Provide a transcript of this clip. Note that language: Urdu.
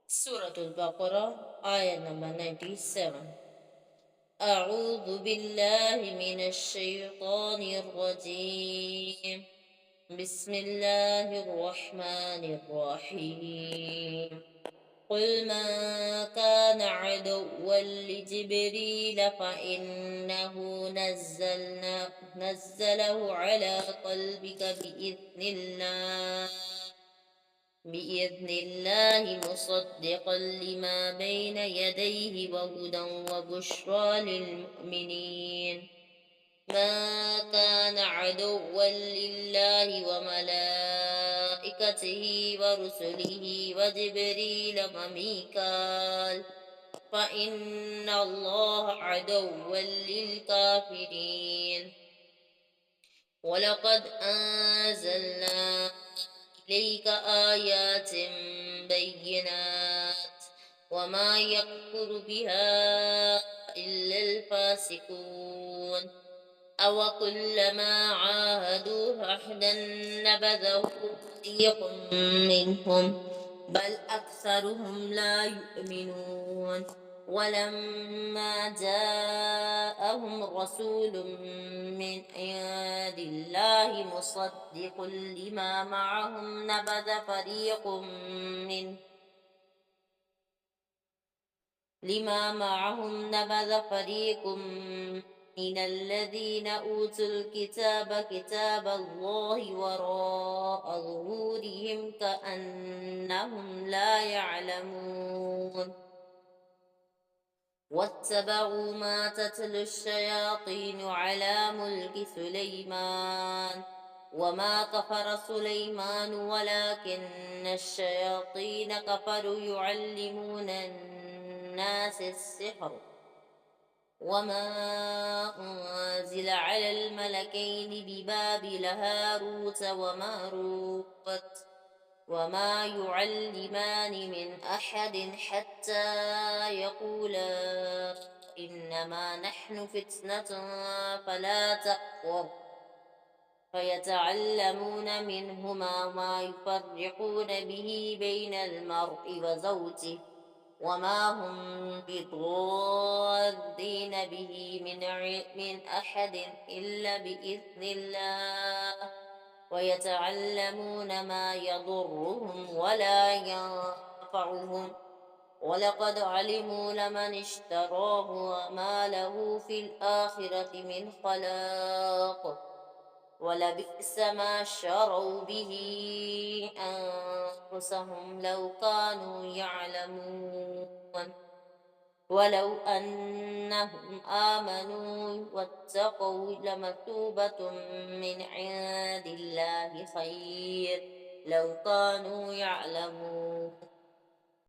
Surah Al-Baqarah, ayat number 97. أعوذ بالله من الشيطان الرجيم. بسم الله الرحمن الرحيم. قل من كان عدوا لجبريل فإنه نزله على قلبك بإذن الله مصدقا لما بين يديه وهدى وبشرى للمؤمنين. ما كان عدوا لله وملائكته ورسله وجبريل وميكال فإن الله عدوا للكافرين. ولقد أنزلنا إليك آيات بينات وما يكفر بها إلا الفاسقون. أوكلما عاهدوا عهدا نبذه فريق منهم بل أكثرهم لا يؤمنون. ولما جاءهم رسول من عند الله مصدق لما معهم نبذ فريق من الذين أوتوا الكتاب كتاب الله وراء ظهورهم كأنهم لا يعلمون. واتبعوا ما تتلو الشياطين على ملك سليمان وما كفر سليمان ولكن الشياطين كفروا يعلمون الناس السحر وما أنزل على الملكين ببابل هاروت وماروت وما يعلمان من أحد حتى يقولا إنما نحن فتنة فلا تكفر فيتعلمون منهما ما يفرقون به بين المرء وزوجه وما هم بضارين به من أحد إلا بإذن الله ويتعلمون ما يضرهم ولا ينفعهم ولقد علموا لمن اشتراه وما له في الآخرة من خلاق ولبئس ما شروا به أنفسهم لو كانوا يعلمون. ولو أنهم آمنوا واتقوا لمثوبة من عند الله خير لو كانوا يعلمون.